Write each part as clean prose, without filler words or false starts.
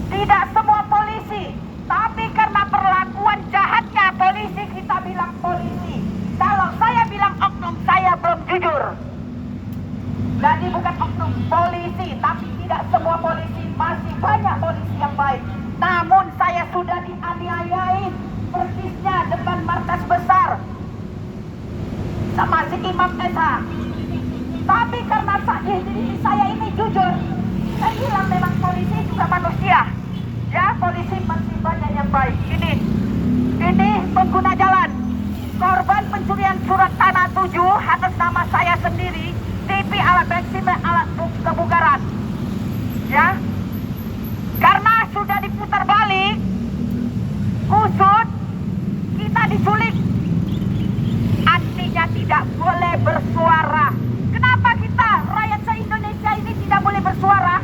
Tidak semua polisi, tapi karena perlakuan jahatnya polisi kita bilang polisi. Kalau saya bilang oknum, saya belum jujur. Jadi bukan oknum polisi, tapi tidak semua polisi, masih banyak polisi yang baik. Namun saya sudah dianiayai persisnya depan markas besar sama si Imam Esa. Tapi karena saya ini jujur, saya bilang memang polisi juga manusia. Ya, polisi masih banyak yang baik. Ini pengguna jalan. Korban pencurian surat tanah 7 atas nama saya sendiri, TV alat bensin alat kebugaran. Ya, karena sudah diputar balik, kusut, kita diculik. Artinya tidak boleh bersuara. Kenapa kita rakyat se-Indonesia ini tidak boleh bersuara?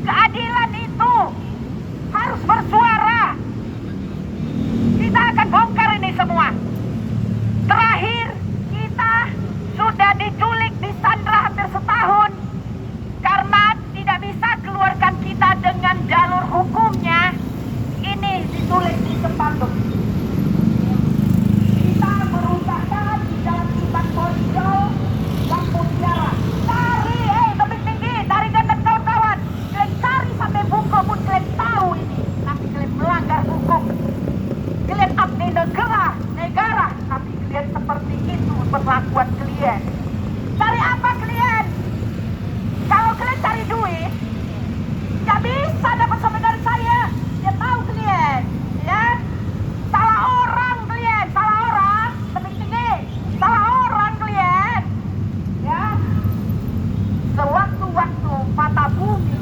Keadilan itu harus bersuara. Kita akan bongkar ini semua. Terakhir, kita sudah diculik, disandra hampir setahun karena tidak bisa keluarkan kita dengan jalur hukumnya. Ini ditulis di spanduk. Kita berusaha di jalan Iman Bonjol, Kampung Tiara. Cari, lebih tinggi dari dan kawan-kawan. Kalian cari sampai buku pun kalian tahu ini. Tapi kalian melanggar hukum. Kalian abdi negara, tapi kalian seperti itu perlakuan kalian. Cari apa kalian? Kalau kalian cari duit, tidak bisa dapat sama dari saya. Dia tahu kalian, ya. Salah orang kalian, salah orang. Lebih tinggi, salah orang kalian, ya. Sewaktu-waktu mata bumi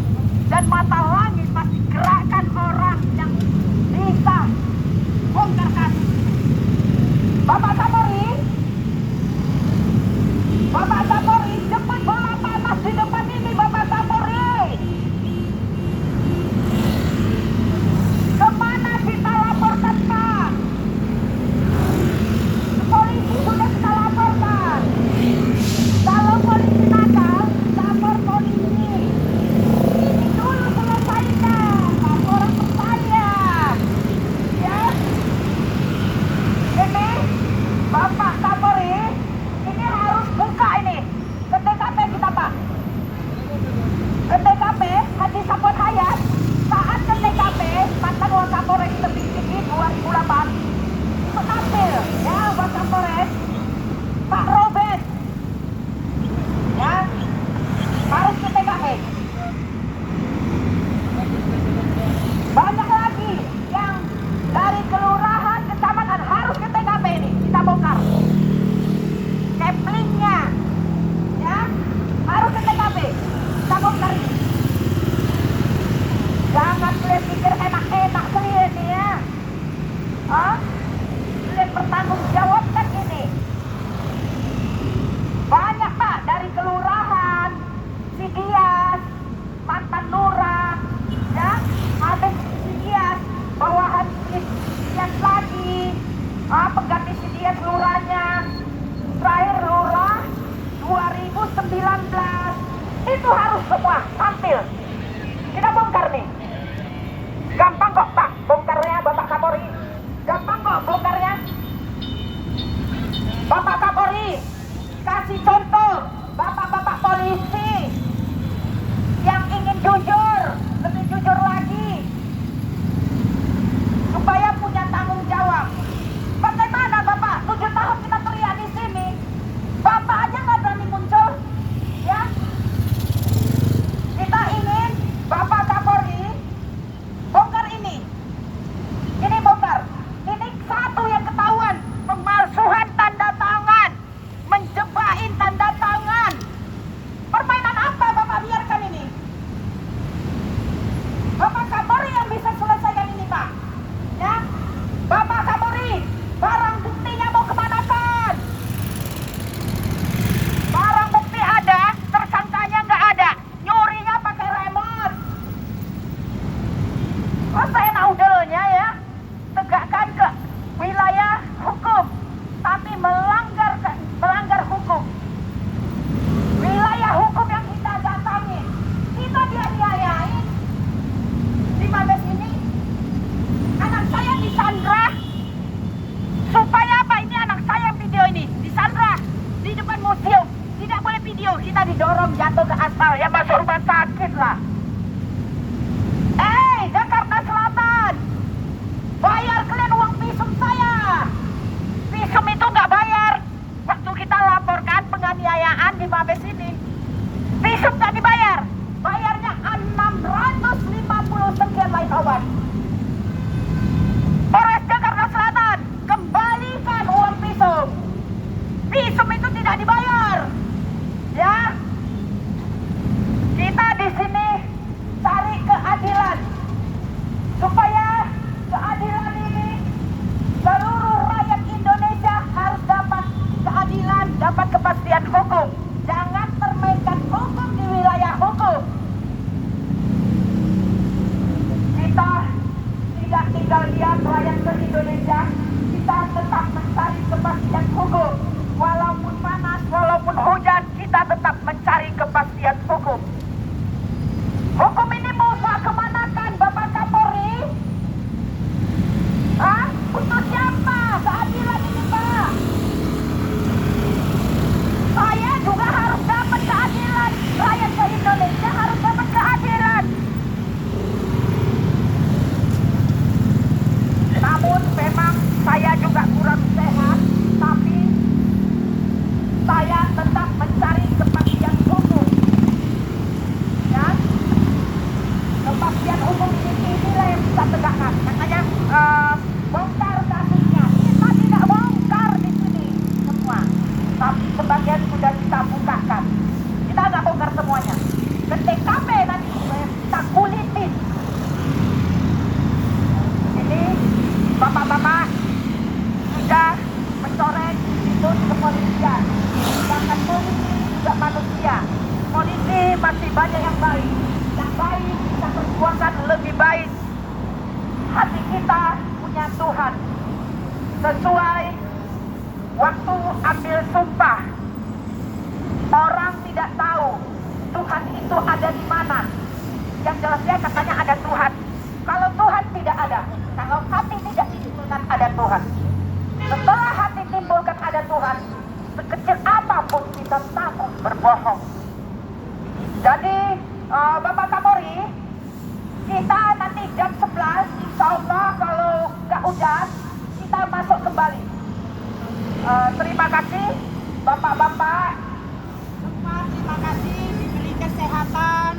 dan mata langit pasti gerakan orang yang bisa bongkar kasus. Bapak Kapolri, jemput bola panas di depan ini, Bapak Kapolri. Kemana kita laporkan, Pak? Polisi sudah kita laporkan. Kalau polisi nakal, lapor polisi. Ini dulu selesaikan, laporan ke saya. Ya. Ini, Bapak Kapolri, ini harus buka ini ke TKP kita, Pak. Ke TKP Haji Sapot Hayat. Saat ke TKP mantan Wakapolres Tebing Tinggi 2008 menampil, ya, Wakapolres Pak Robert, ya, harus ke TKP. Banyak lagi yang dari kelurahan, kecamatan harus ke TKP ini kita bongkar. Keplingnya, ya, harus ke TKP kita bongkar ini. Jangan kalian pikir enak-enak kalian nih, ya. Kalian bertanggung jawabkan ini. Banyak, Pak, dari kelurahan, Sidias, mantan Lurah, ya, habis Sidias, bawahan Sidias lagi, pengganti Sidias lurahnya, terakhir Lurah 2019. Itu harus semua tampil. Kita bongkar nih. apa? Ya masuk rumah sakit lah. Jakarta Selatan, bayar kalian uang visum saya. Visum itu nggak bayar. Waktu kita laporkan penganiayaan di Mabes ini, visum nggak dibayar. Bayarnya 650 sekian lain kawan. Polres Jakarta Selatan, kembalikan uang visum. Visum itu tidak dibayar. Ya, kita di sini cari keadilan supaya keadilan ini seluruh rakyat Indonesia harus dapat keadilan, dapat kepastian hukum. Jangan permainkan hukum di wilayah hukum. Kita tidak tinggal diam rakyat Indonesia. Kita tetap mencari kepastian hukum. Walaupun panas, walaupun hujan, kita tetap mencari kepastian hukum. Hukum ini mau kemanakan Bapak Kapolri? Untuk siapa keadilan ini, Pak? Saya juga harus dapat keadilan. Rakyat Indonesia harus dapat keadilan. Namun memang saya juga kurang sehat, tapi saya tetap mencari kepastian hukum. Ya, kepastian hukum inilah yang bisa tegakkan. Makanya bongkar kasusnya. Kita tidak bongkar di sini semua, tapi sebagian sudah kita bukakan. Kita nggak bongkar semuanya. Ke TKP nanti kita kulitin. Ini bapak-bapak sudah mencoret itu kepolisian. Bahkan polisi juga manusia. Polisi masih banyak yang baik. Yang baik kita perjuangkan lebih baik. Hati kita punya Tuhan. Sesuai waktu ambil sumpah, orang tidak tahu Tuhan itu ada di mana. Yang jelasnya katanya ada Tuhan. Kalau Tuhan tidak ada, kalau hati tidak timbulkan ada Tuhan. Setelah hati timbulkan ada Tuhan, sekecil apapun kita takut berbohong. Jadi Bapak Kapolri, kita nanti jam 11, insya Allah kalau nggak hujan, kita masuk kembali. Terima kasih Bapak-bapak, semua terima kasih diberi kesehatan,